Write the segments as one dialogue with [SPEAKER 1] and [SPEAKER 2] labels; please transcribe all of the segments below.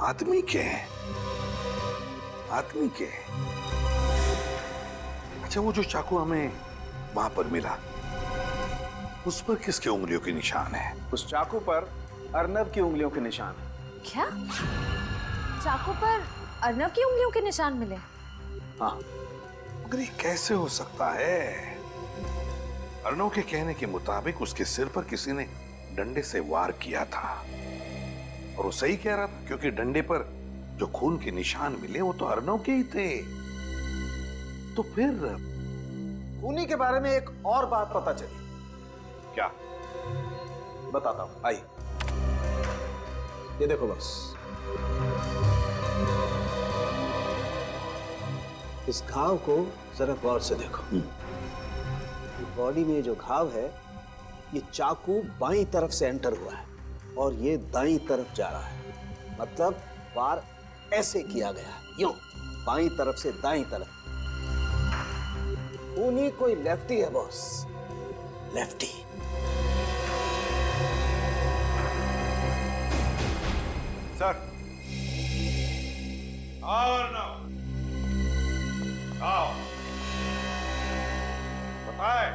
[SPEAKER 1] आदमी के हैं, आदमी के। अच्छा, वो जो चाकू हमें वहां पर मिला, उस पर किसके उंगलियों के निशान है?
[SPEAKER 2] उस चाकू पर अर्नब की उंगलियों के निशान है।
[SPEAKER 3] क्या? चाकू पर अर्नब की उंगलियों के निशान मिले?
[SPEAKER 2] हाँ।
[SPEAKER 1] मगर ये कैसे हो सकता है? अर्नव के कहने के मुताबिक उसके सिर पर किसी ने डंडे से वार किया था, और वो सही कह रहा था, क्योंकि डंडे पर जो खून के निशान मिले वो तो अर्नव के ही थे। तो फिर
[SPEAKER 2] खूनी के बारे में एक और बात पता चली।
[SPEAKER 1] क्या?
[SPEAKER 2] बताता हूं, आइए। ये देखो बस, इस घाव को जरा गौर से देखो। बॉडी में जो घाव है, ये चाकू बाईं तरफ से एंटर हुआ है और ये दाईं तरफ जा रहा है। मतलब वार ऐसे किया गया है, यूं बाईं तरफ से दाईं तरफ। खूनी कोई लेफ्टी है बॉस, लेफ्टी।
[SPEAKER 1] सर,
[SPEAKER 4] आओ ना, आओ, बताए।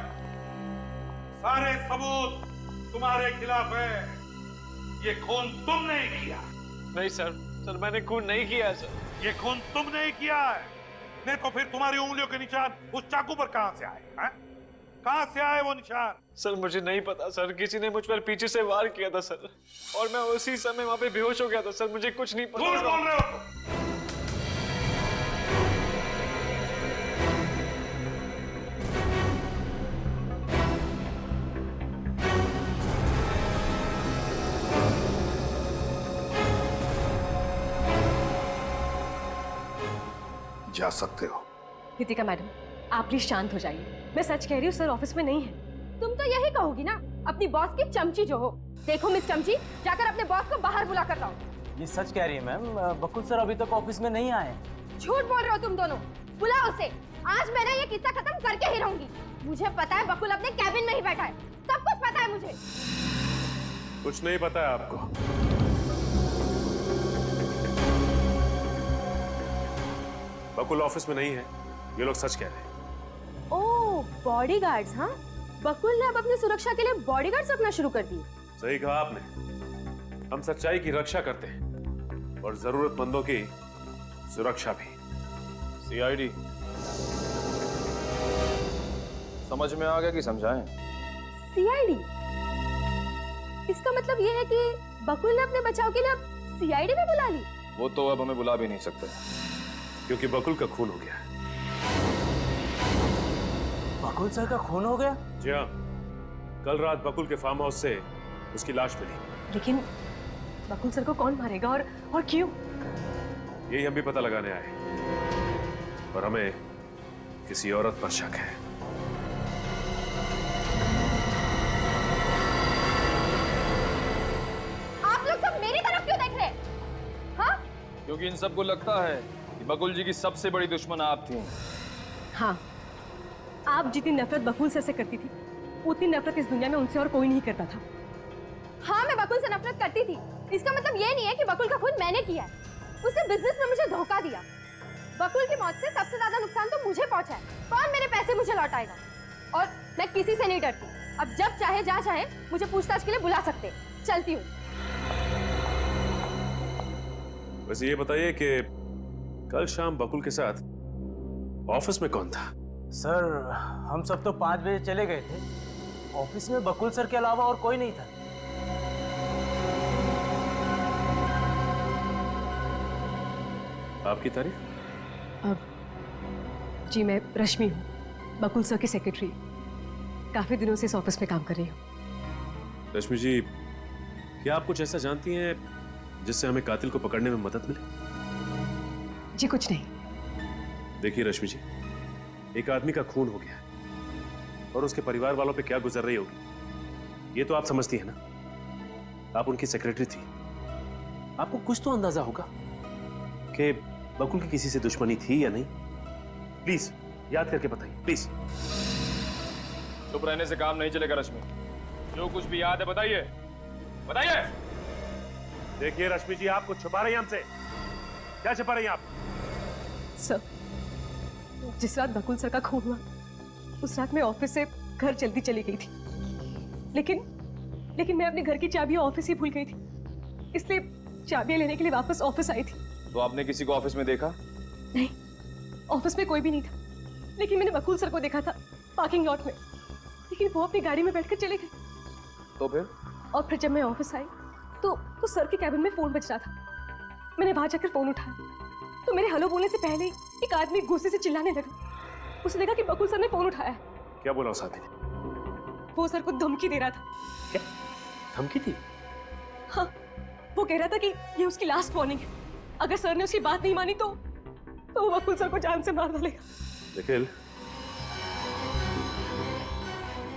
[SPEAKER 4] सारे सबूत तुम्हारे खिलाफ है। ये खून तुमने ही किया।
[SPEAKER 5] नहीं सर, सर मैंने खून नहीं किया सर।
[SPEAKER 4] ये खून तुमने ही किया है। नहीं तो फिर तुम्हारी उंगलियों के निशान उस चाकू पर कहां से आए हैं? कहां से आए वो निशान?
[SPEAKER 5] सर मुझे नहीं पता सर, किसी ने मुझ पर पीछे से वार किया था सर, और मैं उसी समय वहां पे बेहोश हो गया था सर। मुझे कुछ नहीं पता।
[SPEAKER 4] झूठ बोल रहे हो तुम।
[SPEAKER 1] जा सकते हो।
[SPEAKER 6] नितिका मैडम, आप प्लीज शांत हो जाइए। मैं सच कह रही हूँ, सर ऑफिस में नहीं है।
[SPEAKER 7] तुम तो यही कहोगी ना, अपनी बॉस की चमची जो हो। देखो मिस चमची, जाकर अपने बॉस को बाहर बुला कर लाओ।
[SPEAKER 8] ये सच कह रही है मैम, बकुल सर अभी तक ऑफिस में नहीं आए।
[SPEAKER 7] झूठ बोल रहे हो तुम दोनों। बुलाओ उसे। आज मैं ये किस्सा खत्म करके ही रहूंगी। मुझे पता है बकुल अपने कैबिन में ही बैठा है, सब कुछ पता है मुझे।
[SPEAKER 4] कुछ नहीं पता है आपको। बकुल ऑफिस में नहीं है, ये लोग सच कह रहे हैं।
[SPEAKER 7] ओह, बॉडीगार्ड्स। हाँ, बकुल ने अब अपनी सुरक्षा के लिए बॉडीगार्ड्स रखना शुरू कर दिए।
[SPEAKER 4] सही कहा आपने। हम सच्चाई की रक्षा करते हैं और जरूरतमंदों की सुरक्षा भी।
[SPEAKER 9] सीआईडी समझ में आ गया कि समझाएं?
[SPEAKER 7] सीआईडी? इसका मतलब ये है कि बकुल ने अपने बचाव के लिए अब सीआईडी में बुला ली।
[SPEAKER 9] वो तो अब हमें बुला भी नहीं सकते,
[SPEAKER 4] क्योंकि बकुल का खून हो गया।
[SPEAKER 8] बकुल सर का खून हो गया?
[SPEAKER 4] जी हाँ, कल रात बकुल के फार्म हाउस से उसकी लाश मिली।
[SPEAKER 6] लेकिन बकुल सर को कौन मारेगा और क्यों?
[SPEAKER 4] यही हम भी पता लगाने आए, और हमें किसी औरत पर शक है।
[SPEAKER 7] आप लोग सब मेरी तरफ क्यों देख रहे हैं? हाँ?
[SPEAKER 9] क्योंकि इन सबको लगता है कि बकुल जी की सबसे बड़ी दुश्मन आप थी।
[SPEAKER 6] हाँ, आप जितनी नफरत बकुल सर से करती थी, उतनी नफरत इस दुनिया में उनसे और कोई नहीं करता था।
[SPEAKER 7] हाँ, मैं बकुल से नफरत करती थी। इसका मतलब ये नहीं है कि बकुल का खून मैंने किया है। उसने बिजनेस में मुझे धोखा दिया। बकुल की मौत से सबसे ज्यादा नुकसान तो मुझे पहुंचा है। कौन मेरे पैसे मुझे लौटाएगा? और मैं किसी से नहीं डरती। अब जब चाहे जहाँ चाहे मुझे पूछताछ के लिए बुला सकते। चलती हूँ।
[SPEAKER 4] वैसे ये बताइए कि कल शाम बकुल के साथ ऑफिस में कौन था?
[SPEAKER 8] सर हम सब तो 5 बजे चले गए थे। ऑफिस में बकुल सर के अलावा और कोई नहीं था।
[SPEAKER 4] आपकी तारीफ?
[SPEAKER 6] जी, मैं रश्मि हूँ, बकुल सर की सेक्रेटरी। काफी दिनों से इस ऑफिस में काम कर रही हूँ।
[SPEAKER 4] रश्मि जी, क्या आप कुछ ऐसा जानती हैं जिससे हमें कातिल को पकड़ने में मदद मिले?
[SPEAKER 6] जी कुछ नहीं।
[SPEAKER 4] देखिए रश्मि जी, एक आदमी का खून हो गया है और उसके परिवार वालों पे क्या गुजर रही होगी, ये तो आप समझती हैं ना। आप उनकी सेक्रेटरी थी, आपको कुछ तो अंदाजा होगा कि बकुल की किसी से दुश्मनी थी या नहीं। प्लीज याद करके बताइए, प्लीज।
[SPEAKER 9] चुप रहने से काम नहीं चलेगा रश्मि। जो कुछ भी याद है बताइए, बताइए।
[SPEAKER 4] देखिए रश्मि जी, आपको छुपा रही हैं हमसे। क्या छुपा रही हैं आप?
[SPEAKER 6] सर, जिस रात बकुल सर का खून हुआ, उस रात मैं ऑफिस से घर जल्दी चली गई थी, लेकिन मैं अपने घर की चाबियां ऑफिस ही भूल गई थी, इसलिए चाबियां लेने के लिए वापस ऑफिस आई थी।
[SPEAKER 9] तो आपने किसी को ऑफिस में देखा?
[SPEAKER 6] नहीं, ऑफिस में कोई भी नहीं था, लेकिन मैंने बकुल सर को देखा था पार्किंग लॉट में, लेकिन वो अपनी गाड़ी में बैठकर चले गए।
[SPEAKER 9] तो फिर?
[SPEAKER 6] और फिर जब मैं ऑफिस आई तो सर के कैबिन में फोन बज रहा था। मैंने वहां जाकर फोन उठाया तो मेरे हेलो बोलने से पहले ही एक आदमी गुस्से से चिल्लाने लगा। उसे लगा कि बकुल सर ने फोन उठाया है।
[SPEAKER 4] क्या बोला उस आदमी ने?
[SPEAKER 6] वो सर को धमकी दे रहा था।
[SPEAKER 4] क्या धमकी थी?
[SPEAKER 6] हाँ, वो कह रहा था कि ये उसकी लास्ट वार्निंग है, अगर सर ने उसकी बात नहीं मानी तो वो बकुल सर को जान से मार डालेगा।
[SPEAKER 4] निखिल,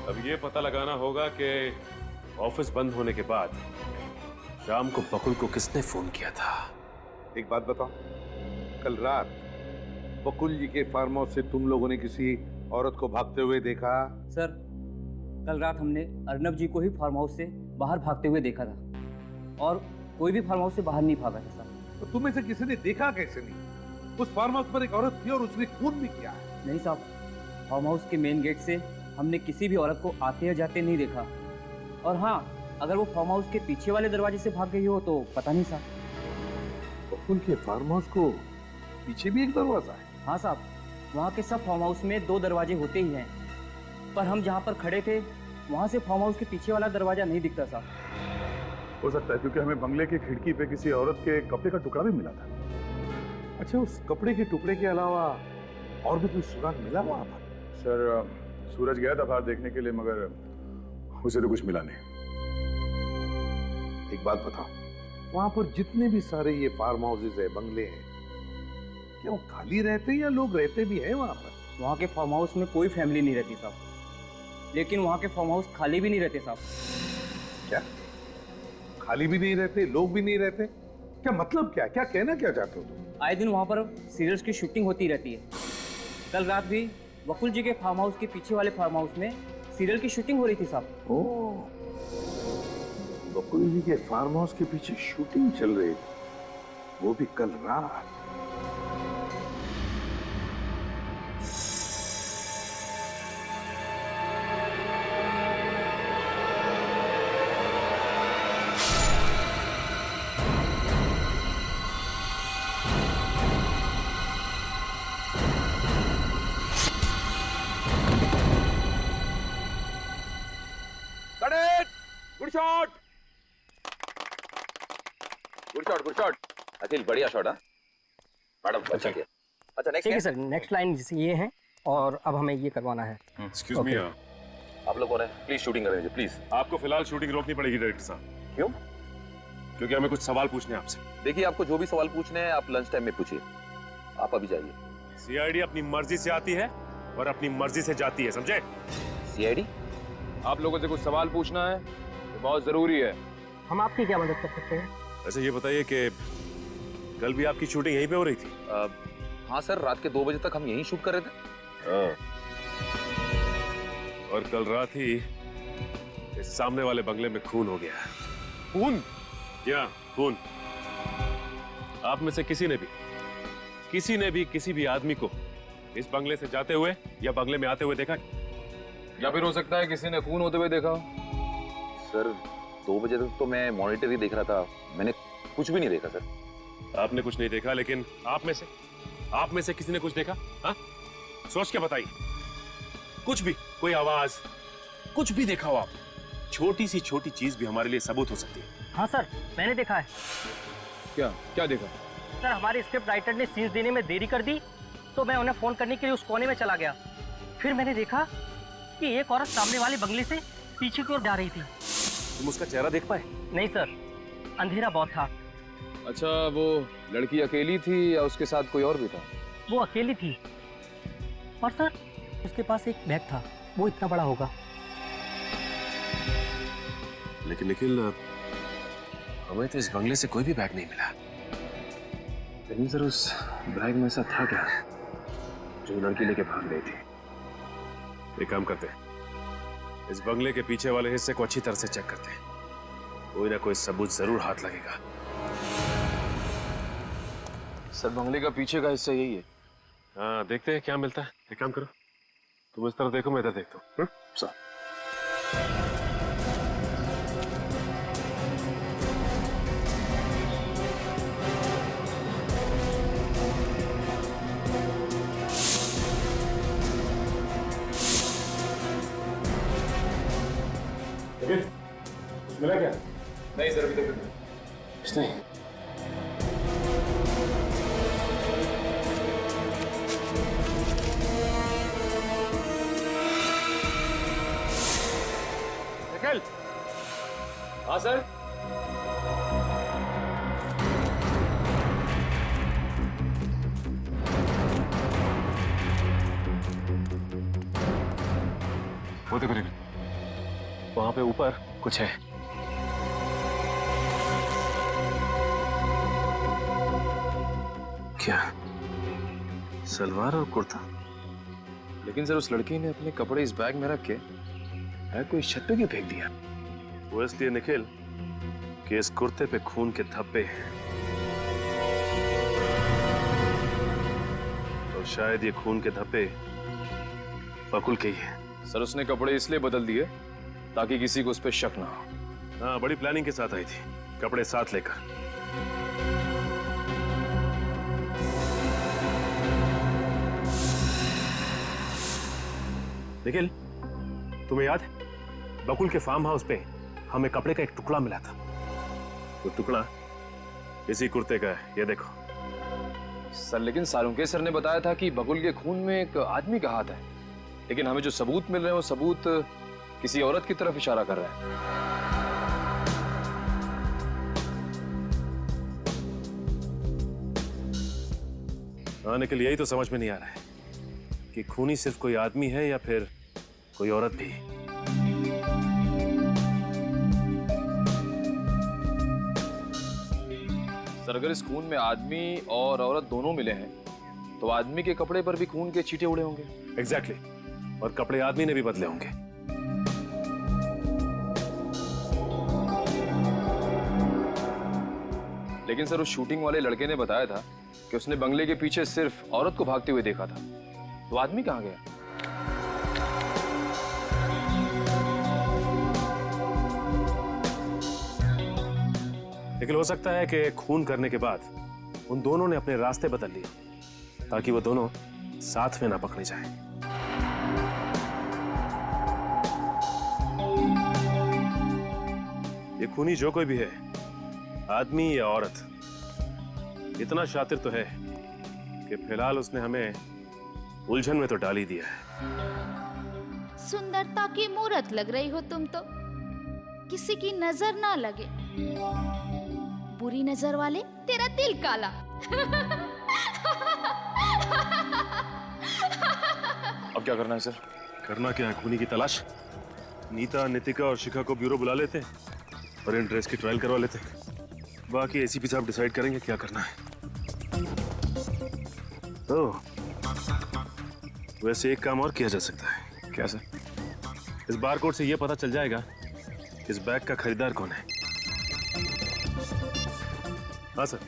[SPEAKER 4] अब ये पता लगाना होगा कि ऑफिस बंद होने के बाद शाम को बकुल को किसने फोन किया था।
[SPEAKER 1] एक बात बताओ, कल रात बकुल जी के फार्म हाउस से तुम लोगों ने किसी औरत को भागते हुए देखा?
[SPEAKER 10] सर, कल रात हमने अर्नब जी को ही फार्म हाउस से बाहर भागते हुए देखा था, और कोई भी फार्म हाउस से बाहर नहीं भागा था सर।
[SPEAKER 1] तो तुम्हें से किसी ने देखा कैसे नहीं? उस फार्म हाउस पर एक औरत थी और उसने खून भी किया है।
[SPEAKER 10] नहीं साहब, फार्म हाउस के मेन गेट से हमने किसी भी औरत को आते या जाते नहीं देखा। और हाँ, अगर वो फार्म हाउस के पीछे वाले दरवाजे से भाग गई हो तो पता नहीं साहब।
[SPEAKER 1] बकुल के फार्म हाउस को पीछे भी एक दरवाजा है?
[SPEAKER 10] हाँ साहब, वहाँ के सब फार्म हाउस में 2 दरवाजे होते ही हैं, पर हम जहाँ पर खड़े थे वहाँ से फार्म हाउस के पीछे वाला दरवाजा नहीं दिखता साहब।
[SPEAKER 11] हो सकता है क्योंकि हमें बंगले की खिड़की पे किसी औरत के कपड़े का टुकड़ा भी मिला था।
[SPEAKER 1] अच्छा, उस कपड़े के टुकड़े के अलावा और भी कोई सुराग मिला वहां पर?
[SPEAKER 11] सर, सूरज गया था बाहर देखने के लिए, मगर उसे तो कुछ मिला नहीं।
[SPEAKER 1] एक बात बताओ, वहां पर जितने भी सारे ये फार्म हाउसेज है, बंगले हैं, क्या वो खाली रहते हैं या लोग रहते भी हैं वहां पर?
[SPEAKER 10] वहाँ के फार्म हाउस में कोई फैमिली नहीं रहती साहब, लेकिन वहाँ के फार्म हाउस खाली भी नहीं रहते साहब।
[SPEAKER 1] क्या खाली भी नहीं रहते, लोग भी नहीं रहते? क्या मतलब क्या कहना क्या चाहते हो तुम?
[SPEAKER 10] आए दिन वहाँ पर सीरियल्स की शूटिंग होती रहती है। कल रात भी बकुल जी के फार्म हाउस के पीछे वाले फार्म हाउस में सीरियल की शूटिंग हो रही थी साहब।
[SPEAKER 1] ओह, बकुल जी के फार्म हाउस के पीछे शूटिंग चल रही थी, वो भी कल रात।
[SPEAKER 9] गुड शॉट अखिल, बढ़िया शॉट। मैडम अच्छा किया। अच्छा नेक्स्ट
[SPEAKER 8] ठीक है सर, नेक्स्ट लाइन ये है और अब हमें ये करवाना है।
[SPEAKER 4] एक्सक्यूज मी,
[SPEAKER 9] आप लोग कौन है? प्लीज शूटिंग करें प्लीज।
[SPEAKER 4] आपको फिलहाल शूटिंग रोकनी पड़ेगी डायरेक्टर साहब।
[SPEAKER 9] क्यों?
[SPEAKER 4] क्योंकि हमें कुछ सवाल पूछने हैं आपसे।
[SPEAKER 9] देखिए, आपको जो भी सवाल पूछने हैं आप लंच टाइम में पूछिए। आप अभी जाइए।
[SPEAKER 4] सीआईडी अपनी मर्जी से आती है और अपनी मर्जी से जाती है, समझे?
[SPEAKER 9] सीआईडी?
[SPEAKER 5] आप लोगों से कुछ सवाल पूछना है, ये बहुत जरूरी है।
[SPEAKER 8] हम आपकी क्या मदद कर सकते हैं?
[SPEAKER 4] वैसे ये बताइए कि कल भी आपकी शूटिंग यहीं पे हो रही थी?
[SPEAKER 9] हाँ सर, रात के 2 बजे तक हम यहीं शूट कर रहे थे।
[SPEAKER 4] और कल रात ही इस सामने वाले बंगले में खून हो गया।
[SPEAKER 9] खून?
[SPEAKER 4] क्या खून? आप में से किसी ने भी किसी भी आदमी को इस बंगले से जाते हुए या बंगले में आते हुए देखा?
[SPEAKER 5] या फिर हो सकता है किसी ने खून होते हुए देखा।
[SPEAKER 9] सर 2 बजे तक तो मैं मॉनिटर ही देख रहा था, मैंने कुछ भी नहीं देखा सर।
[SPEAKER 4] आपने कुछ नहीं देखा, लेकिन आप में से किसी ने कुछ देखा? हाँ, सोच के बताइए। कुछ भी, कोई आवाज, कुछ भी देखा हो आप? छोटी सी छोटी चीज भी हमारे लिए सबूत हो सकती है।
[SPEAKER 8] हाँ सर, मैंने देखा है।
[SPEAKER 5] क्या देखा?
[SPEAKER 8] सर, हमारे स्क्रिप्ट राइटर ने सीन्स देने में देरी कर दी तो मैं उन्हें फोन करने के लिए उस कोने में चला गया। फिर मैंने देखा कि एक औरत सामने वाले बंगले से पीछे की ओर जा रही थी।
[SPEAKER 4] तुम उसका चेहरा देख पाए?
[SPEAKER 8] नहीं सर, अंधेरा बहुत था।
[SPEAKER 5] अच्छा, वो लड़की अकेली थी या उसके साथ कोई और भी था?
[SPEAKER 8] वो अकेली थी और सर उसके पास एक बैग था, वो इतना बड़ा होगा।
[SPEAKER 4] लेकिन निखिल, हमें तो इस बंगले से कोई भी बैग नहीं मिला। लेकिन सर, उस बैग में ऐसा था क्या जो लड़की लेके भाग गई थी? एक काम करते हैं, इस बंगले के पीछे वाले हिस्से को अच्छी तरह से चेक करते हैं। कोई ना कोई सबूत जरूर हाथ लगेगा।
[SPEAKER 9] सर बंगले का पीछे का हिस्सा यही है।
[SPEAKER 4] हाँ देखते हैं क्या मिलता है। एक काम करो, तुम इस तरफ देखो, मैं इधर देखता हूँ।
[SPEAKER 9] सर
[SPEAKER 4] मिला क्या?
[SPEAKER 9] नहीं सर, अभी तक
[SPEAKER 4] कुछ नहीं। निखिल।
[SPEAKER 9] हाँ सर।
[SPEAKER 4] वो देखो निखिल, वहां पे ऊपर कुछ है। क्या? सलवार और कुर्ता?
[SPEAKER 9] लेकिन सर उस लड़की ने अपने कपड़े इस बैग में रख के बैग को इस छत पे क्यों फेंक दिया?
[SPEAKER 4] वो इसलिए निखिल कि इस कुर्ते पे खून के धब्बे हैं और शायद ये खून के धब्बे बकुल के ही हैं।
[SPEAKER 9] सर उसने कपड़े इसलिए बदल दिए ताकि किसी को उस पर शक ना हो।
[SPEAKER 4] हाँ, बड़ी प्लानिंग के साथ आई थी, कपड़े साथ लेकर। निखिल, तुम्हें याद है बकुल के फार्म हाउस पे हमें कपड़े का एक टुकड़ा मिला था? वो टुकड़ा इसी कुर्ते का है, ये देखो।
[SPEAKER 9] सर लेकिन सालुंके सर ने बताया था कि बकुल के खून में एक आदमी का हाथ है, लेकिन हमें जो सबूत मिल रहे हैं वो सबूत किसी औरत की तरफ इशारा कर रहे हैं।
[SPEAKER 4] हाँ निखिल, यही तो समझ में नहीं आ रहा है कि खूनी सिर्फ कोई आदमी है या फिर कोई औरत भी।
[SPEAKER 9] सर अगर इस खून में आदमी और औरत दोनों मिले हैं तो आदमी के कपड़े पर भी खून के छींटे उड़े होंगे।
[SPEAKER 4] एग्जैक्टली, और कपड़े आदमी ने भी बदले होंगे।
[SPEAKER 9] लेकिन सर उस शूटिंग वाले लड़के ने बताया था कि उसने बंगले के पीछे सिर्फ औरत को भागते हुए देखा था, तो आदमी कहाँ गया?
[SPEAKER 4] लेकिन हो सकता है कि खून करने के बाद उन दोनों ने अपने रास्ते बदल लिए ताकि वो दोनों साथ में ना पकड़े जाएं। ये खूनी जो कोई भी है, आदमी या औरत, इतना शातिर तो है कि फिलहाल उसने हमें उलझन में तो डाल ही दिया है।
[SPEAKER 12] सुंदरता की मूरत लग रही हो तुम तो, किसी की नजर ना लगे। बुरी नजर वाले तेरा दिल काला।
[SPEAKER 9] अब क्या करना है सर?
[SPEAKER 4] करना क्या है, खूनी की तलाश। नीता, नितिका और शिखा को ब्यूरो बुला लेते हैं और इन ड्रेस की ट्रायल करवा लेते हैं। बाकी एसीपी साहब डिसाइड करेंगे क्या करना है। तो वैसे एक काम और किया जा सकता है।
[SPEAKER 9] क्या सर?
[SPEAKER 4] इस बारकोड से यह पता चल जाएगा इस बैग का खरीदार कौन है। हाँ सर।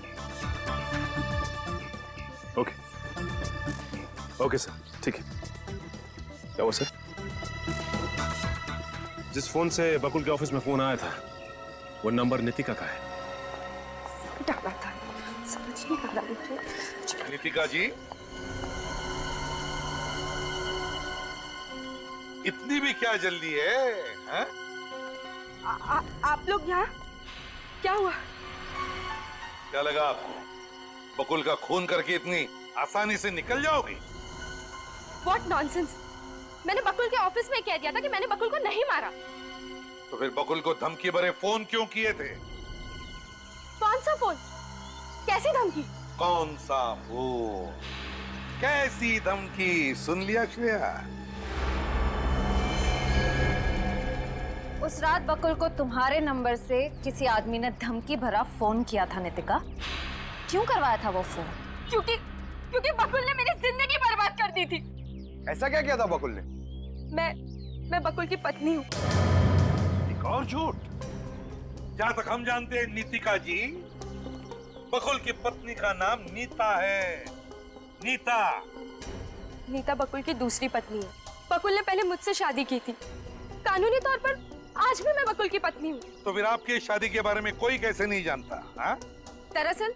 [SPEAKER 4] ओके सर, ठीक है।
[SPEAKER 9] क्या हुआ सर?
[SPEAKER 4] जिस फोन से बकुल के ऑफिस में फोन आया था वो नंबर नितिका का है।
[SPEAKER 6] डाला था, समझ नहीं आ रहा मुझे।
[SPEAKER 1] नितिका जी, इतनी भी क्या जल्दी है, हैं?
[SPEAKER 6] आप लोग यहाँ? क्या हुआ?
[SPEAKER 1] क्या लगा आपको बकुल का खून करके इतनी आसानी से निकल जाओगी?
[SPEAKER 6] What nonsense! मैंने बकुल के ऑफिस में कह दिया था कि मैंने बकुल को नहीं मारा।
[SPEAKER 1] तो फिर बकुल को धमकी भरे फोन क्यों किए थे?
[SPEAKER 6] कौन सा फोन? कैसी धमकी?
[SPEAKER 1] कौन सा फोन? कैसी धमकी? सुन लिया श्रेया?
[SPEAKER 3] उस रात बकुल को तुम्हारे नंबर से किसी आदमी ने धमकी भरा फोन किया था नितिका। क्यों करवाया था वो फोन?
[SPEAKER 6] क्योंकि बकुल ने मेरी जिंदगी बर्बाद कर दी थी।
[SPEAKER 9] ऐसा क्या किया था बकुल ने?
[SPEAKER 6] मैं बकुल की पत्नी हूँ।
[SPEAKER 1] एक और झूठ। जहां तक हम जानते हैं नितिका जी, बकुल की पत्नी का नाम नीता है। नीता।
[SPEAKER 6] नीता बकुल की दूसरी पत्नी है। बकुल ने पहले मुझसे शादी की थी। कानूनी तौर पर आज भी मैं बकुल की पत्नी हूँ।
[SPEAKER 1] तो फिर आपकी शादी के बारे में कोई कैसे नहीं जानता? हाँ?
[SPEAKER 6] दरअसल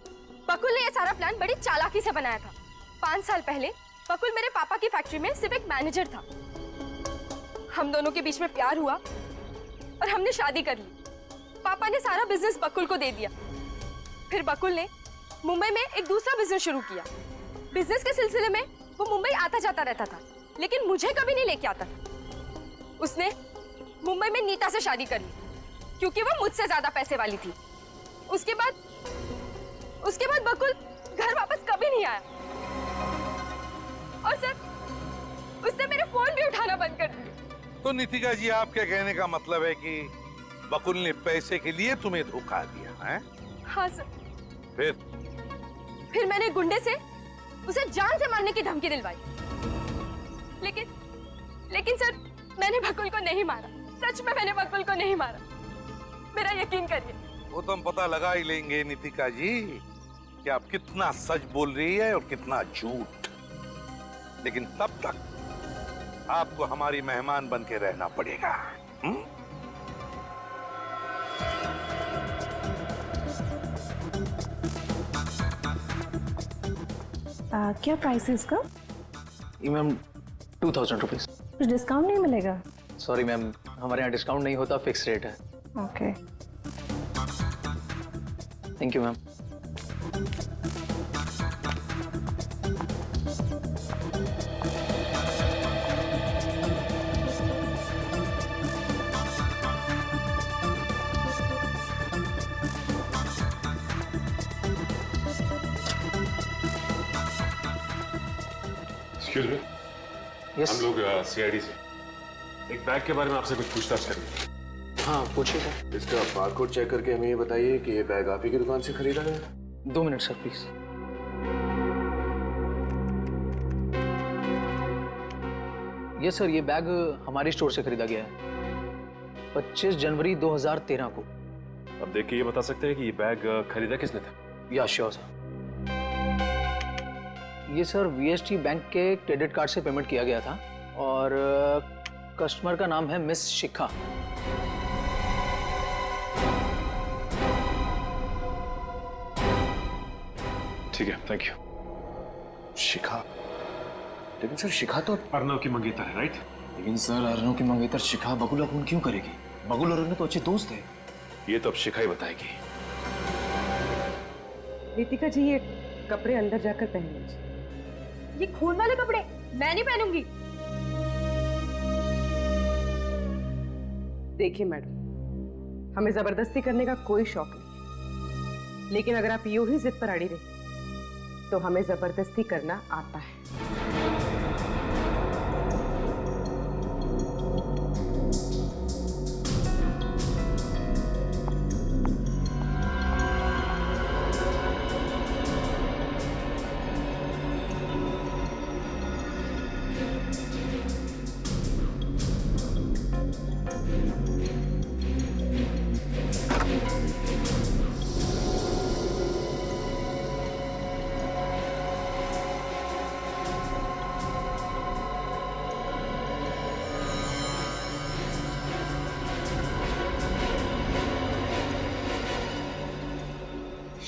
[SPEAKER 6] बकुल ने यह सारा प्लान बड़ी चालाकी से बनाया था। 5 साल पहले बकुल मेरे पापा की फैक्ट्री में सिर्फ एक मैनेजर था। हम दोनों के बीच में प्यार हुआ और हमने शादी कर ली। पापा ने सारा बिजनेस बकुल को दे दिया। फिर बकुल ने मुंबई में एक दूसरा बिजनेस शुरू किया। बिजनेस के सिलसिले में वो मुंबई आता जाता रहता था, लेकिन मुझे कभी नहीं लेके आता था। उसने मुंबई में नीता से शादी कर ली क्योंकि वो मुझसे ज्यादा पैसे वाली थी। उसके बाद बकुल घर वापस कभी नहीं आया। और सर, उसने मेरे फोन भी उठाना बंद कर दिया।
[SPEAKER 1] तो नितिका जी, आपके कहने का मतलब है कि बकुल ने पैसे के लिए तुम्हें धोखा दिया है?
[SPEAKER 6] हाँ सर।
[SPEAKER 1] फिर
[SPEAKER 6] मैंने गुंडे से उसे जान से मारने की धमकी दिलवाई। लेकिन सर, मैंने बकुल को नहीं मारा। सच में मैंने बकुल को नहीं मारा। मेरा यकीन करिए।
[SPEAKER 1] वो तो हम पता लगा ही लेंगे नितिका जी कि आप कितना सच बोल रही है और कितना झूठ। लेकिन तब तक आपको हमारी मेहमान बन के रहना पड़ेगा।
[SPEAKER 6] क्या प्राइस है इसका?
[SPEAKER 9] ये मैम 2000 रुपीज।
[SPEAKER 6] कुछ डिस्काउंट नहीं मिलेगा?
[SPEAKER 9] सॉरी मैम, हमारे यहाँ डिस्काउंट नहीं होता, फिक्स रेट है।
[SPEAKER 6] Okay.
[SPEAKER 9] Thank you ma'am.
[SPEAKER 4] Excuse me,
[SPEAKER 9] yes.
[SPEAKER 4] हम लोग सीआईडी से एक बैग के बारे में आपसे कुछ पूछताछ करेंगे।
[SPEAKER 9] हाँ पूछिए सर।
[SPEAKER 13] इसका बारकोड चेक करके हमें ये बताइए कि ये बैग आप ही की दुकान से खरीदा गया था।
[SPEAKER 9] 2 मिनट सर प्लीज। ये सर, ये बैग हमारी स्टोर से खरीदा गया है 25 जनवरी 2013 को।
[SPEAKER 4] अब देख के ये बता सकते हैं कि ये बैग खरीदा किसने था?
[SPEAKER 9] या श्योर सर। ये सर वीएसटी बैंक के क्रेडिट कार्ड से पेमेंट किया गया था और कस्टमर का नाम है मिस शिखा।
[SPEAKER 4] ठीक है, थैंक यू।
[SPEAKER 13] शिखा? लेकिन सर, शिखा तो
[SPEAKER 4] अर्नव की मंगेतर है, राइट?
[SPEAKER 13] लेकिन सर, अर्नव की मंगेतर शिखा बकुल अपून क्यों करेगी? बकुल और अर्नव तो अच्छे दोस्त हैं।
[SPEAKER 4] ये तो अब शिखा ही बताएगी।
[SPEAKER 6] नितिका जी, ये कपड़े अंदर जाकर पहन लीजिए। ये खून वाले कपड़े मैं नहीं पहनूंगी। देखिए मैडम, हमें जबरदस्ती करने का कोई शौक नहीं, लेकिन अगर आप यूं ही जिद पर अड़ी रहे तो हमें जबरदस्ती करना आता है।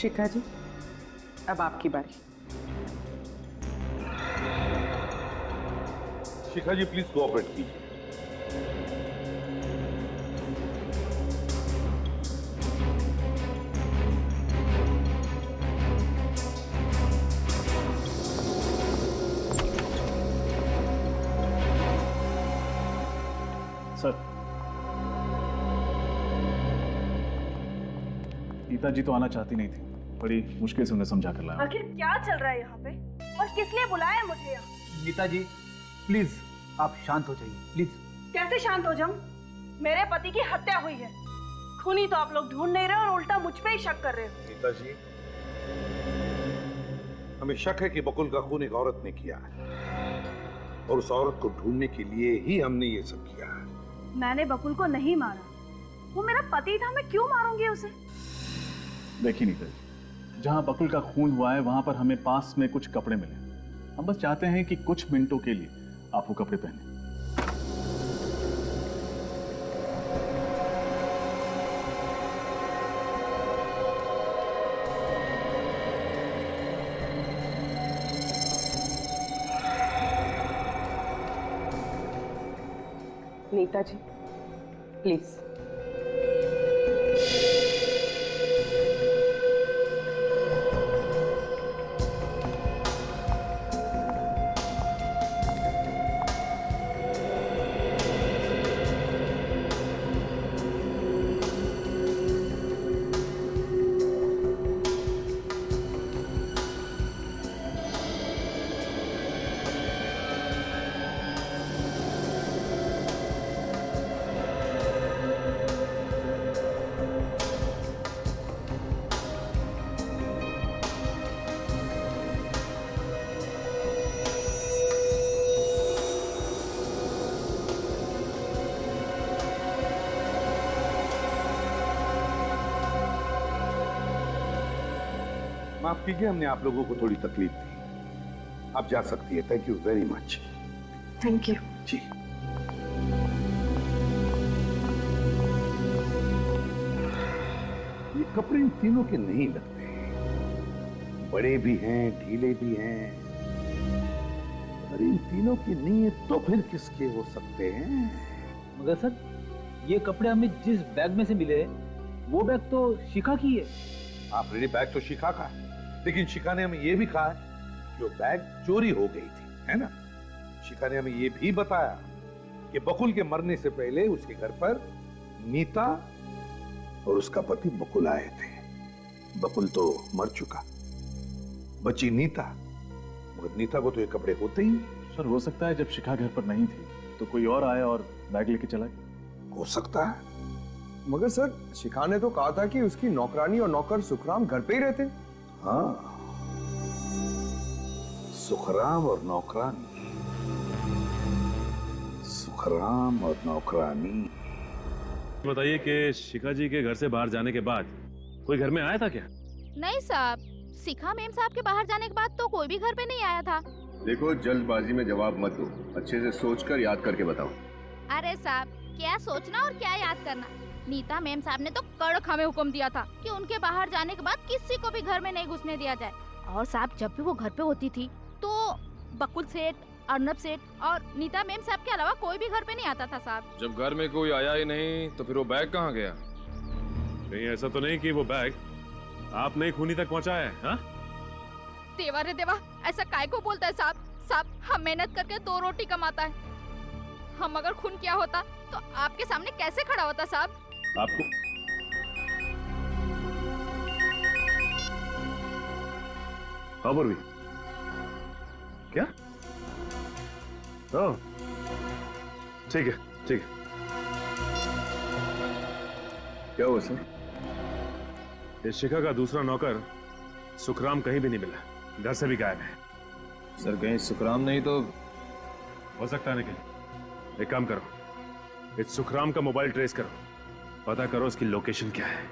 [SPEAKER 6] शिखा जी, अब आपकी बारी।
[SPEAKER 1] शिखा जी, प्लीज कोऑपरेट कीजिए।
[SPEAKER 11] सर, नीता जी तो आना चाहती नहीं थी, बड़ी मुश्किल से उन्हें समझा कर लाया।
[SPEAKER 6] आखिर क्या चल रहा है यहाँ पे और किस लिए बुलाया मुझे यहाँ?
[SPEAKER 10] नीता जी प्लीज आप शांत हो जाइए, प्लीज।
[SPEAKER 6] कैसे शांत हो जाऊं? मेरे पति की हत्या हुई है। खूनी तो आप लोग ढूंढ नहीं रहे और उल्टा मुझ पे ही शक कर रहे हो।
[SPEAKER 1] नीता जी, हमें शक है कि बकुल का खून एक औरत ने किया है और उस औरत को ढूंढने के लिए ही हमने ये सब किया है।
[SPEAKER 6] मैंने बकुल को नहीं मारा, वो मेरा पति था, मैं क्यों मारूंगी उसे?
[SPEAKER 11] देखिए नीता जी, जहां बकुल का खून हुआ है वहां पर हमें पास में कुछ कपड़े मिले। हम बस चाहते हैं कि कुछ मिनटों के लिए आप वो कपड़े पहने।
[SPEAKER 14] नीता जी प्लीज।
[SPEAKER 1] माफ कीजिए, हमने आप लोगों को थोड़ी तकलीफ दी। आप जा सकती है। Thank you very much.
[SPEAKER 14] Thank you.
[SPEAKER 1] जी। ये कपड़े इन तीनों के नहीं लगते, बड़े भी हैं, ढीले भी हैं। अरे इन तीनों की नीयत तो फिर किसके हो सकते हैं?
[SPEAKER 10] मगर सर, ये कपड़े हमें जिस बैग में से मिले वो बैग तो शिखा की है।
[SPEAKER 1] आप रेडी, बैग तो शिखा का है, लेकिन शिखा ने हमें यह भी कहा है कि वो बैग चोरी हो गई थी, है ना? शिखा ने हमें यह भी बताया कि बकुल के मरने से पहले उसके घर पर नीता और उसका पति बकुल आए थे। बकुल तो मर चुका, बची नीता, मगर नीता को तो ये कपड़े होते ही।
[SPEAKER 11] सर हो सकता है जब शिखा घर पर नहीं थी तो कोई और आया और बैग लेके चला गया।
[SPEAKER 1] हो सकता है।
[SPEAKER 15] मगर सर, शिखा ने तो कहा था कि उसकी नौकरानी और नौकर सुखराम घर पे ही रहते।
[SPEAKER 1] हाँ, सुखराम और नौकरानी, सुखराम और नौकरानी।
[SPEAKER 4] बताइए कि शिखा जी के घर से बाहर जाने के बाद कोई घर में आया था क्या?
[SPEAKER 12] नहीं साहब, शिखा मेम साहब के बाहर जाने के बाद तो कोई भी घर पे नहीं आया था।
[SPEAKER 16] देखो, जल्दबाजी में जवाब मत दो, अच्छे से सोचकर याद करके बताओ।
[SPEAKER 12] अरे साहब, क्या सोचना और क्या याद करना। नीता मेम साहब ने तो कड़क हमें हुक्म दिया था कि उनके बाहर जाने के बाद किसी को भी घर में नहीं घुसने दिया जाए। और साहब, जब भी वो घर पे होती थी तो बकुल सेठ, अर्नब सेठ और नीता मेम साहब के अलावा कोई भी घर पे नहीं आता था साहब।
[SPEAKER 9] जब घर में कोई आया ही नहीं तो फिर वो बैग कहाँ गया?
[SPEAKER 4] नहीं, ऐसा तो नहीं कि वो बैग आपने ही खूनी तक पहुंचाया है? हाँ?
[SPEAKER 12] देवा रे देवा, ऐसा काय को बोलता है साहब? साहब, हम मेहनत करके 2 रोटी कमाता है। हम अगर खून किया होता तो आपके सामने कैसे खड़ा होता साहब?
[SPEAKER 4] आपको खबर भी क्या? ओह, ठीक है, ठीक है।
[SPEAKER 16] क्या हुआ सर?
[SPEAKER 4] ये शिखा का दूसरा नौकर सुखराम कहीं भी नहीं मिला, घर से भी गायब है।
[SPEAKER 9] सर कहीं सुखराम नहीं तो?
[SPEAKER 4] हो सकता है, लेकिन एक काम करो, इस सुखराम का मोबाइल ट्रेस करो, पता करो उसकी लोकेशन क्या है।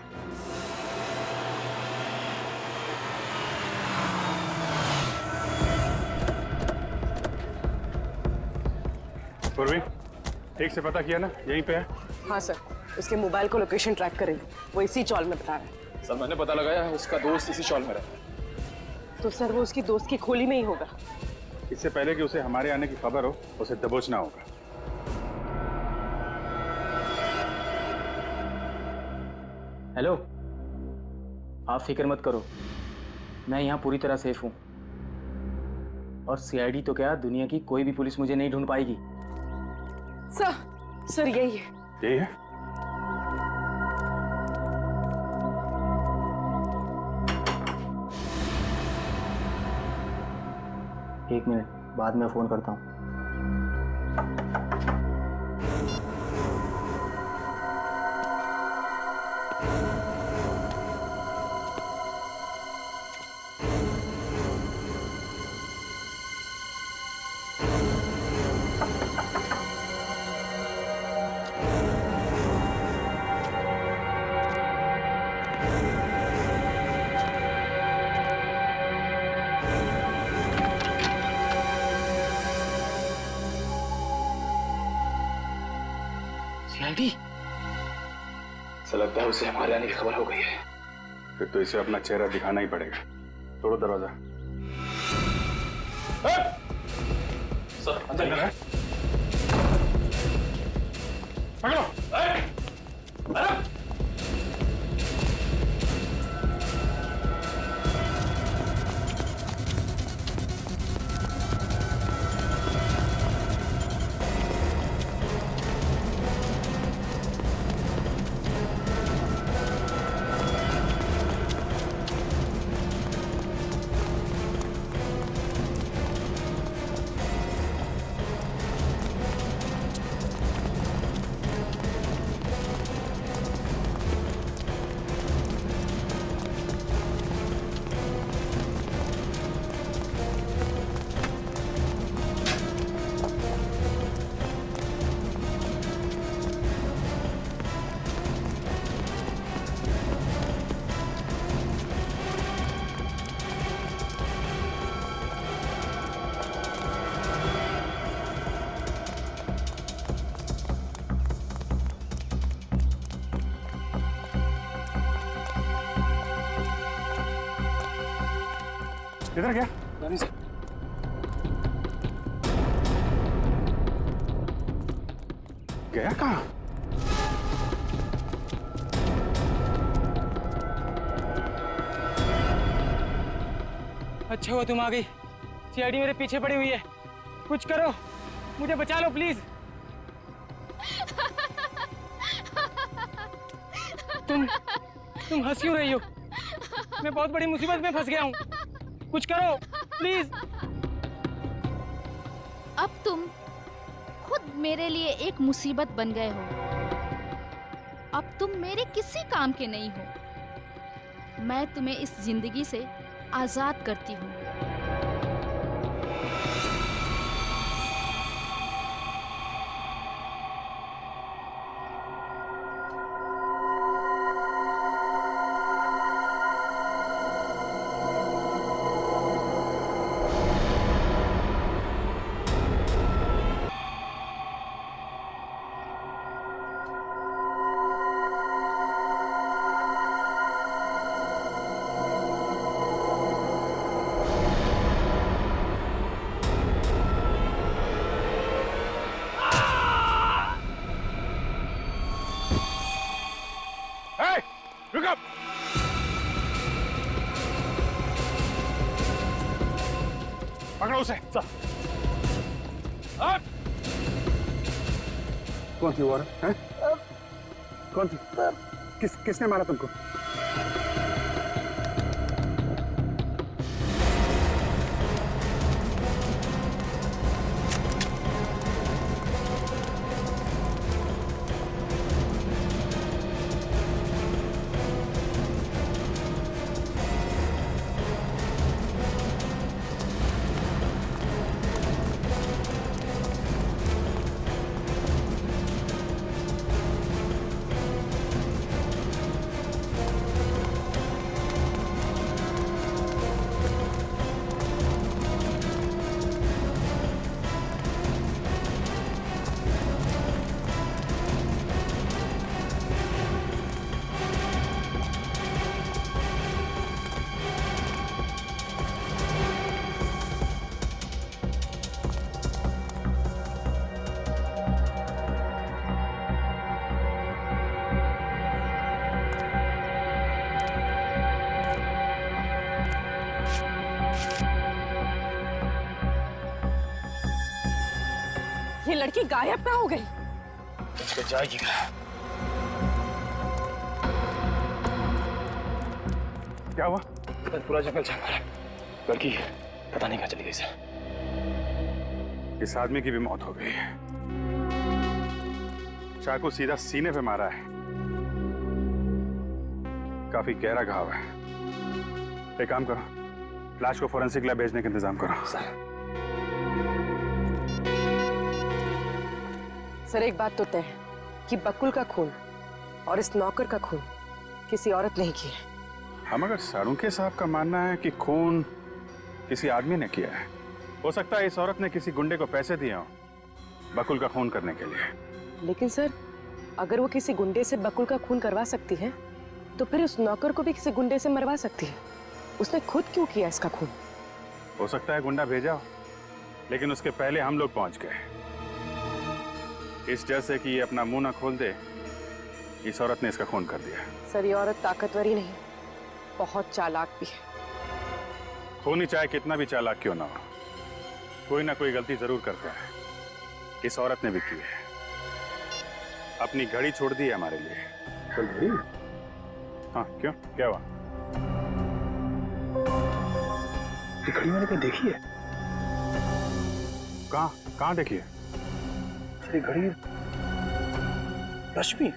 [SPEAKER 11] पूर्वी, ठीक से पता किया ना? यहीं पे है?
[SPEAKER 14] हाँ सर, उसके मोबाइल को लोकेशन ट्रैक करेंगे, वो इसी चौल में बता रहा है।
[SPEAKER 9] सर मैंने पता लगाया है, उसका दोस्त इसी चौल में रहता है।
[SPEAKER 14] तो सर वो उसकी दोस्त की खोली में ही होगा।
[SPEAKER 11] इससे पहले कि उसे हमारे आने की खबर हो, उसे दबोचना होगा।
[SPEAKER 10] हेलो, आप फिक्र मत करो, मैं यहाँ पूरी तरह सेफ हूँ। और सीआईडी तो क्या, दुनिया की कोई भी पुलिस मुझे नहीं ढूंढ पाएगी।
[SPEAKER 14] सर यही है।
[SPEAKER 11] यही है?
[SPEAKER 10] एक मिनट, बाद में फोन करता हूँ।
[SPEAKER 13] सीआईडी? ऐसा लगता है उसे हमारे आने की खबर हो गई है।
[SPEAKER 11] फिर तो इसे अपना चेहरा दिखाना ही पड़ेगा। तोड़ो दरवाजा।
[SPEAKER 13] सर अंदर क्या है?
[SPEAKER 11] पकड़ो। किधर गया?
[SPEAKER 13] नानी सर।
[SPEAKER 11] गया कहाँ?
[SPEAKER 10] अच्छा हुआ तुम आ गई। सीआईडी मेरे पीछे पड़ी हुई है, कुछ करो, मुझे बचा लो प्लीज। तुम हंस क्यों रही हो? मैं बहुत बड़ी मुसीबत में फंस गया हूँ, कुछ करो प्लीज।
[SPEAKER 12] अब तुम खुद मेरे लिए एक मुसीबत बन गए हो। अब तुम मेरे किसी काम के नहीं हो। मैं तुम्हें इस जिंदगी से आजाद करती हूँ।
[SPEAKER 11] रुक अब। पकड़ो उसे। कौन थी वो औरत? हैं? कौन थी? किसने मारा तुमको?
[SPEAKER 14] ये लड़की गायब कहाँ हो गई?
[SPEAKER 13] तो जाएगी कहाँ?
[SPEAKER 11] क्या हुआ?
[SPEAKER 13] पूरा जंगल छाप रहा है। लड़की पता नहीं कहाँ चली गई सर।
[SPEAKER 11] इस आदमी की भी मौत हो गई है। चाकू सीधा सीने पे मारा है। काफी गहरा घाव है। एक काम करो, लाश को फोरेंसिक लैब भेजने का इंतजाम करो।
[SPEAKER 14] सर एक बात तो तय है कि बकुल का खून और इस नौकर का खून किसी औरत नहीं किया है।
[SPEAKER 11] हम अगर साळुंखे साहब का मानना है कि खून किसी आदमी ने किया है, हो सकता है इस औरत ने किसी गुंडे को पैसे दिए हों बकुल का खून करने के लिए।
[SPEAKER 14] लेकिन सर अगर वो किसी गुंडे से बकुल का खून करवा सकती है तो फिर उस नौकर को भी किसी गुंडे से मरवा सकती है। उसने खुद क्यों किया इसका खून?
[SPEAKER 17] हो सकता है गुंडा भेजा हो, लेकिन उसके पहले हम लोग पहुंच गए। इस डर से कि ये अपना मुंह ना खोल दे, इस औरत ने इसका खून कर दिया।
[SPEAKER 14] सर ये औरत ताकतवर ही नहीं, बहुत चालाक भी है।
[SPEAKER 17] खूनी चाहे कितना भी चालाक क्यों ना हो, कोई ना कोई गलती जरूर करता है। इस औरत ने भी की है, अपनी घड़ी छोड़ दी है हमारे लिए।
[SPEAKER 2] चल घड़ी?
[SPEAKER 17] हाँ क्यों, क्या हुआ?
[SPEAKER 2] ये घड़ी मैंने कहीं देखी है।
[SPEAKER 17] कहाँ देखी है?
[SPEAKER 2] ये घड़ी रश्मि,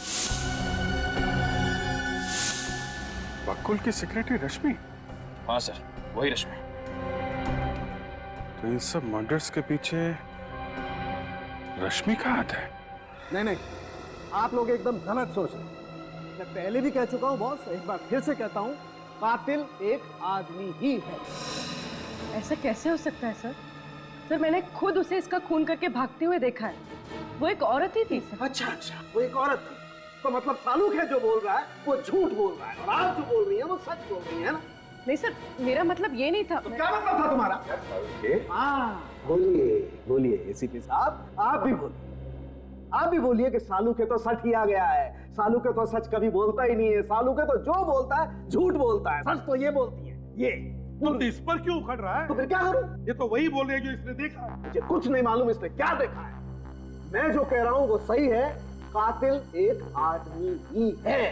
[SPEAKER 17] बकुल की सेक्रेटरी रश्मि?
[SPEAKER 13] हाँ सर, वही रश्मि।
[SPEAKER 17] तो इन सब मर्डर्स के पीछे रश्मि का हाथ है?
[SPEAKER 2] नहीं, आप लोग एकदम गलत सोच रहे हैं। मैं पहले भी कह चुका हूं बॉस, एक बार फिर से कहता हूं, कातिल एक आदमी ही है।
[SPEAKER 14] ऐसा कैसे हो सकता है सर? सर मैंने खुद उसे इसका खून करके भागते हुए देखा है। वो एक औरत ही थी सर।
[SPEAKER 2] अच्छा, वो एक औरत थी तो मतलब सालूक है जो बोल रहा है वो झूठ बोल रहा है, और आप जो बोल रही हैं वो सच बोल रही है ना?
[SPEAKER 14] नहीं सर, मेरा मतलब ये नहीं था।
[SPEAKER 2] तो क्या मतलब था तुम्हारा? हाँ बोलिए एसीपी साहब, आप भी बोलिए कि सालू के तो सच ही आ गया है। सालू के तो सच कभी बोलता ही नहीं है। सालू के तो जो बोलता है झूठ बोलता है, सच तो ये बोलती है। ये
[SPEAKER 1] तो इस पर क्यों उखड़ रहा है?
[SPEAKER 2] तो फिर क्या करूं?
[SPEAKER 1] ये तो वही बोल रहे हैं जो इसने देखा है।
[SPEAKER 2] मुझे कुछ नहीं मालूम इसने क्या देखा है। मैं जो कह रहा हूं वो सही है, कातिल एक आदमी ही है।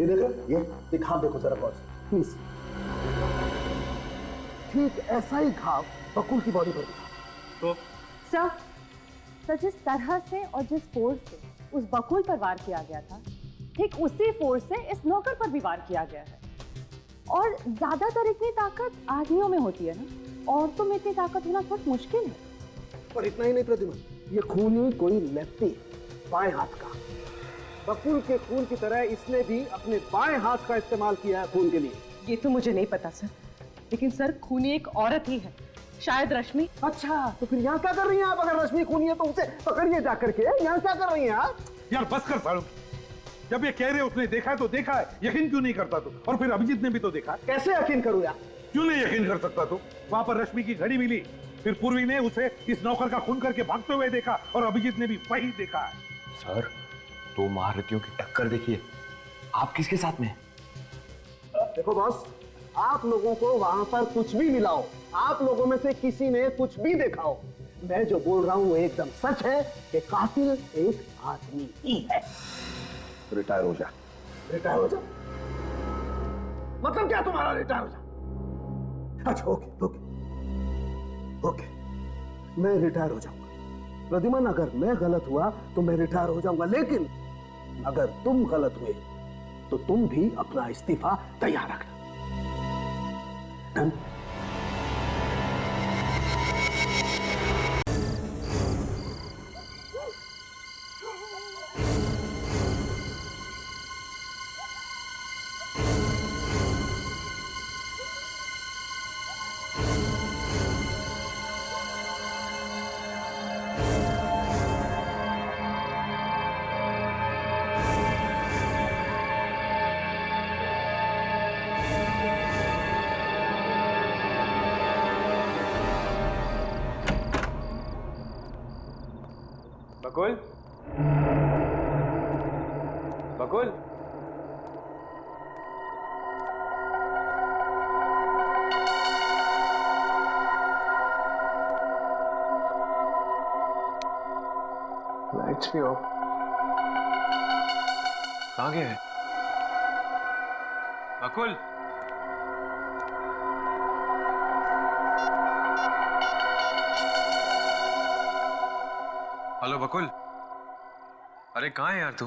[SPEAKER 2] ये देखो, ये घाव देखो जरा बॉस प्लीज। ठीक ऐसा ही घाव बकुल की बॉडी पर दिखा।
[SPEAKER 1] तो
[SPEAKER 7] सर जिस तरह से और जिस फोर्स से उस बकुल पर वार किया गया था, ठीक उसी फोर्स से इस नौकर पर भी वार किया गया है। और ज्यादातर इतनी ताकत आदमियों में होती है ना, औरतों में इतनी ताकत होना बहुत मुश्किल है।
[SPEAKER 2] और इतना ही नहीं प्रतिमा, ये खून ही कोई लेफ्टी, बाएं हाथ का। बकुल के खून की तरह इसने भी अपने बाएं हाथ का इस्तेमाल किया है खून के लिए।
[SPEAKER 14] ये तो मुझे नहीं पता सर, लेकिन सर खूनी एक औरत ही है, शायद रश्मि।
[SPEAKER 2] अच्छा, तो फिर यहाँ क्या कर रही हैं आप? अगर रश्मि खूनी है तो उसे पकड़िए जाकर के। यहाँ क्या कर रही हैं आप?
[SPEAKER 1] यार बस कर सालू, जब ये कह रहे उसने देखा है तो देखा है, यकीन क्यों नहीं करता तू? और फिर अभिजीत ने भी तो देखा।
[SPEAKER 2] कैसे यकीन करूं यार?
[SPEAKER 1] क्यों नहीं यकीन कर सकता तू? वहां पर रश्मि की घड़ी मिली, फिर पूर्वी ने उसे इस नौकर का खून करके भागते हुए देखा, और अभिजीत ने भी वही देखा है।
[SPEAKER 13] सर, दो महारथियों की टक्कर देखिए, आप किसके साथ में?
[SPEAKER 2] देखो बॉस, आप लोगों को वहां पर कुछ भी मिला हो, आप लोगों में से किसी ने कुछ भी देखा हो, मैं जो बोल रहा हूं वो एकदम सच है कि कातिल एक आदमी ही है। रिटायर हो जा। रिटायर हो जा मतलब क्या तुम्हारा? रिटायर हो जा? अच्छा ओके, मैं रिटायर हो जाऊंगा। प्रद्युमन, अगर मैं गलत हुआ तो मैं रिटायर हो जाऊंगा, लेकिन अगर तुम गलत हुए तो तुम भी अपना इस्तीफा तैयार रखना। डन?
[SPEAKER 5] बकुल, बकुल,
[SPEAKER 15] लाइट्स भी ऑफ।
[SPEAKER 5] कहाँ गए? बकुल, हेलो बकुल, अरे कहाँ है यार तू?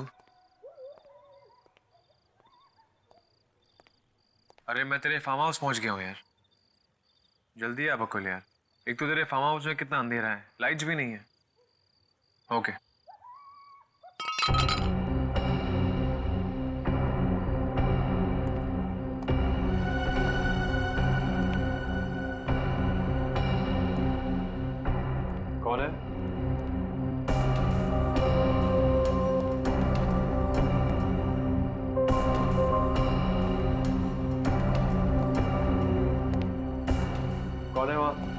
[SPEAKER 5] अरे मैं तेरे फार्म हाउस पहुंच गया हूँ यार, जल्दी आ बकुल यार। एक तो तेरे फार्म हाउस में कितना अंधेरा है, लाइट्स भी नहीं है। ओके। कौन है? कौन है वहां?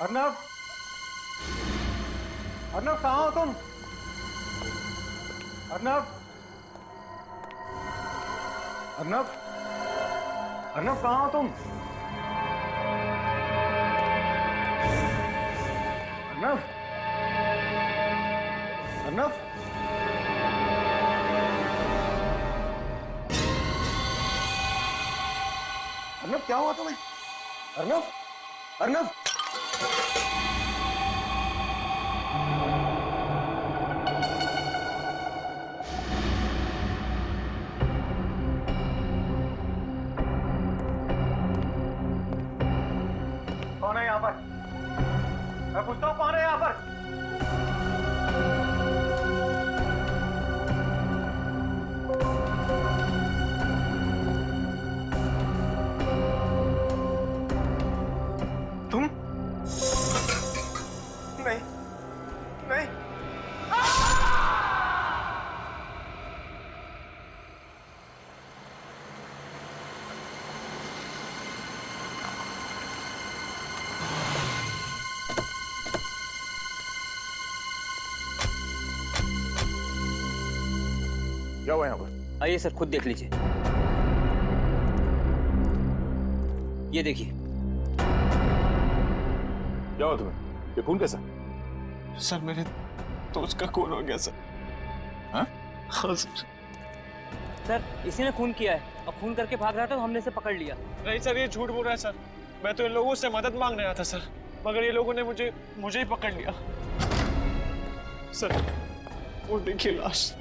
[SPEAKER 18] अर्नव, अर्नव कहाँ हो तुम? अर्नव, अर्नव, अर्नव कहाँ हो तुम? अर्नव, अर्नव, अर्नव क्या हुआ तुम्हें? अर्नव, अर्नव, कौन है यहाँ पर? मैं पूछता हूँ कौन है यहाँ पर? तुम? नहीं, नहीं।
[SPEAKER 11] क्या हुआ यहाँ पर?
[SPEAKER 10] आइए सर, खुद देख लीजिए। ये देखिए।
[SPEAKER 11] क्या हुआ तुम्हें? ये खून कैसा?
[SPEAKER 18] सर मेरे दोस्त का खून हो गया सर।
[SPEAKER 11] हाँ?
[SPEAKER 18] हाँ सर।
[SPEAKER 8] सर इसी ने खून किया है और खून करके भाग रहा था तो हमने इसे पकड़ लिया।
[SPEAKER 18] नहीं सर, ये झूठ बोल रहा है सर। मैं तो इन लोगों से मदद मांगने आया था सर, मगर ये लोगों ने मुझे ही पकड़ लिया। सर वो देखिए लाश।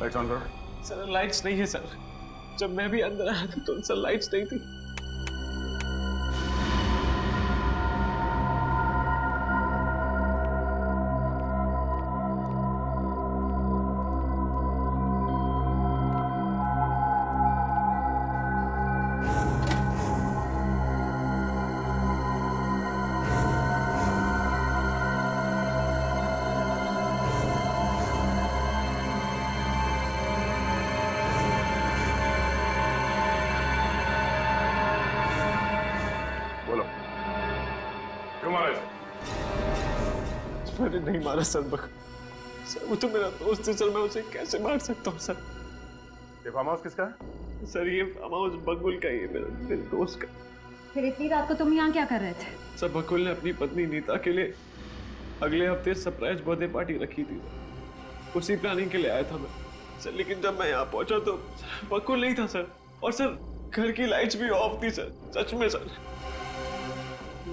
[SPEAKER 11] लाइट्स ऑन करो।
[SPEAKER 18] सर लाइट्स नहीं है सर। जब मैं भी अंदर आया था तो सर लाइट्स नहीं थी। मैंने नहीं मारा सर। सर वो तो मेरा दोस्त है सर, मैं उसे कैसे मार सकता हूँ सर?
[SPEAKER 11] ये फार्म हाउस किसका है?
[SPEAKER 18] सर ये फार्म हाउस बकुल का ही है, मेरे दोस्त का।
[SPEAKER 3] फिर इतनी रात को तुम यहाँ क्या कर रहे थे?
[SPEAKER 18] सर बकुल ने अपनी पत्नी नीता के लिए अगले हफ्ते सरप्राइज बर्थडे पार्टी रखी थी, उसी प्लानिंग के लिए आया था मैं सर। लेकिन जब मैं यहाँ पहुंचा तो बकुल नहीं था सर, और सर घर की लाइट्स भी ऑफ थी सर। सच में सर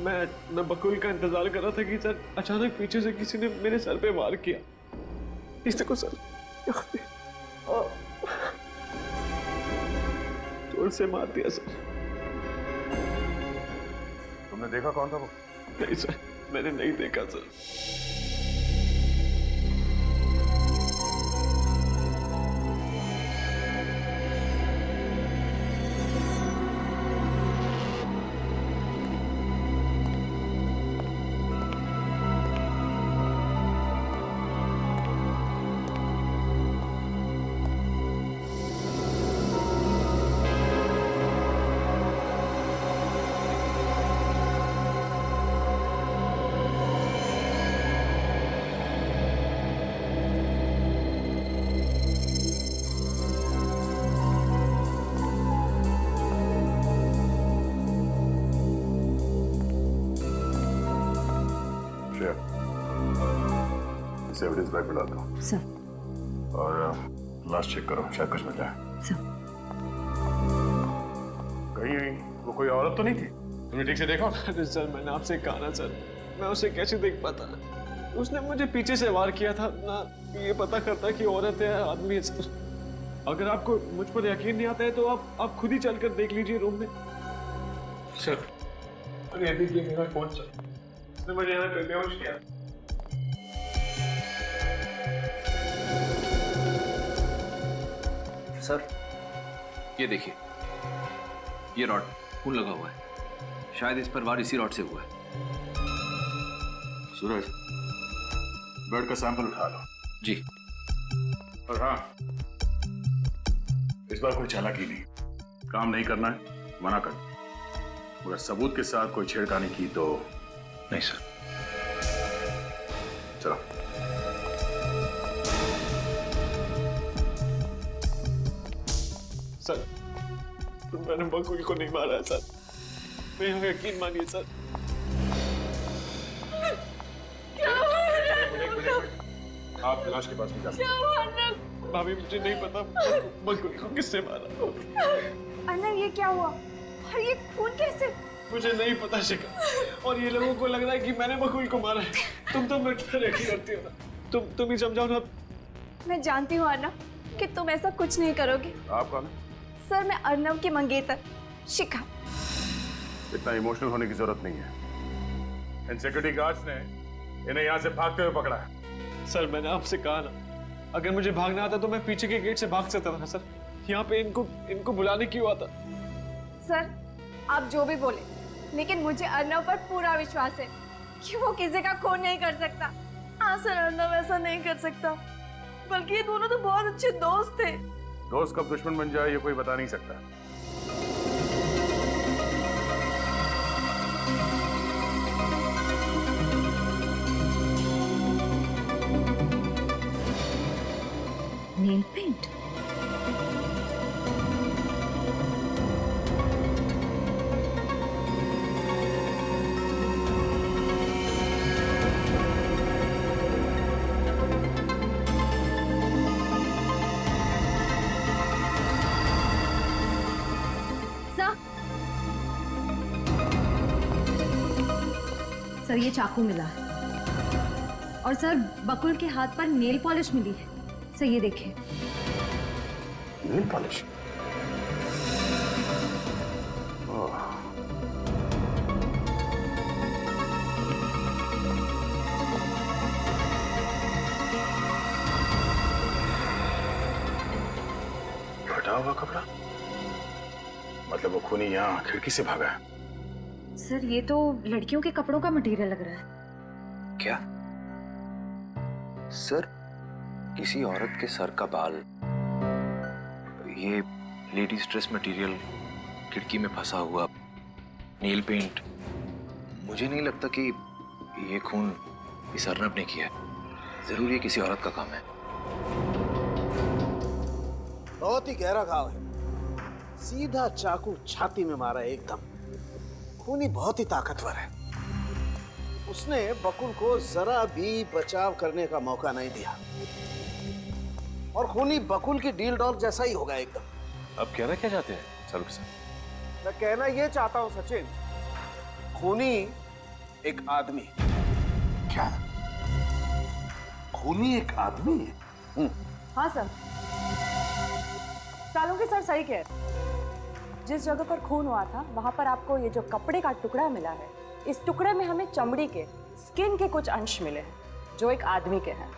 [SPEAKER 18] मैं बकुल का इंतजार कर रहा था कि सर अचानक पीछे से किसी ने मेरे सर पे वार किया। इस देखो सर, जोर से मार दिया सर।
[SPEAKER 11] तुमने देखा कौन था वो?
[SPEAKER 18] नहीं सर, मैंने नहीं देखा सर।
[SPEAKER 11] इसे एविडेंस बैग में डाल दो
[SPEAKER 3] सर।
[SPEAKER 11] और लास्ट चेक करो, शायद कुछ मिल जाए
[SPEAKER 3] सर।
[SPEAKER 11] कहीं वो कोई औरत तो नहीं थी? तुमने ठीक से देखा?
[SPEAKER 18] अरे सर मैंने आपसे कहा ना सर, मैं उसे कैसे देख पाता? उसने मुझे पीछे से वार किया था ना, ये पता करता कि औरत है आदमी है सर। अगर आपको मुझ पर यकीन नहीं आता है तो आप खुद ही चलकर देख लीजिए रूम में। सर अरे अभी ये मेरा फोन सर, इसने मुझे यहाँ पे बेहोश किया।
[SPEAKER 9] सर ये देखिए, ये रॉड खून लगा हुआ है, शायद इस पर वार इसी रॉड से हुआ है।
[SPEAKER 17] सूरज, ब्लड का सैंपल उठा लो।
[SPEAKER 9] जी।
[SPEAKER 17] और हाँ, इस बार कोई चालाकी नहीं, काम नहीं करना है, मना कर। मगर सबूत के साथ कोई छेड़खानी की तो
[SPEAKER 9] नहीं सर।
[SPEAKER 17] चलो।
[SPEAKER 18] सर मैंने बकुल को नहीं मारा है सर, मेरा यकीन मानिए सर।
[SPEAKER 17] आप लाश के पास नहीं जा सकते।
[SPEAKER 18] भाभी मुझे नहीं पता बकुल को किसने मारा।
[SPEAKER 6] अर्नव ये क्या हुआ और ये खून कैसे?
[SPEAKER 18] मुझे नहीं पता शिखा, और ये लोगों को लग रहा है कि मैंने बकुल को मारा है। तुम तो मुझ पर यकीन करती हो ना, तुम ही समझाओ ना।
[SPEAKER 6] मैं जानती हूँ अर्नव कि तुम ऐसा कुछ नहीं करोगे।
[SPEAKER 17] आप कौन है?
[SPEAKER 6] सर मैं अर्नव की मंगेतर शिखा।
[SPEAKER 17] इतना इमोशनल होने की जरूरत नहीं है। इन सिक्योरिटी गार्ड्स ने इन्हें यहाँ से भागते हुए पकड़ा है।
[SPEAKER 18] सर मैंने आपसे कहा ना, अगर मुझे भागना आता तो मैं पीछे के गेट से भाग सकता था सर। यहाँ पे इनको बुलाने क्यों आता?
[SPEAKER 6] सर आप जो भी बोले, लेकिन मुझे अर्नव पर पूरा विश्वास है कि वो किसी का खून नहीं कर सकता। हाँ सर, अर्नव ऐसा नहीं कर सकता, बल्कि ये दोनों तो बहुत अच्छे दोस्त थे।
[SPEAKER 17] दोस्त कब दुश्मन बन जाए ये कोई बता नहीं सकता।
[SPEAKER 3] Nail paint? सर ये चाकू मिला है, और सर बकुल के हाथ पर नेल पॉलिश मिली है। सर ये देखिए।
[SPEAKER 17] Nail polish? फटा हुआ कपड़ा? मतलब वो खूनी यहाँ खिड़की से भागा है?
[SPEAKER 3] सर ये तो लड़कियों के कपड़ों का मटेरियल लग रहा है।
[SPEAKER 13] क्या सर? किसी औरत के सर का बाल, ये लेडीज ड्रेस मटेरियल, खिड़की में फंसा हुआ नेल पेंट। मुझे नहीं लगता कि ये खून इस अर्नब ने किया है। जरूर ये किसी औरत का काम है।
[SPEAKER 2] बहुत ही गहरा घाव है, सीधा चाकू छाती में मारा है एकदम। खूनी बहुत ही ताकतवर है, उसने बकुल को जरा भी बचाव करने का मौका नहीं दिया, और खूनी बकुल की डील डॉल जैसा ही होगा एकदम।
[SPEAKER 4] अब कहना क्या चाहते हैं सालू साहब?
[SPEAKER 2] मैं कहना ये चाहता हूं सचिन, खूनी एक आदमी।
[SPEAKER 1] क्या? खूनी एक आदमी है?
[SPEAKER 14] हाँ सर, सालुंके सर सही कह रहे। जिस जगह पर खून हुआ था वहां पर आपको ये जो कपड़े का टुकड़ा मिला है, इस टुकड़े में हमें चमड़ी के, स्किन के कुछ अंश मिले हैं जो एक आदमी के हैं।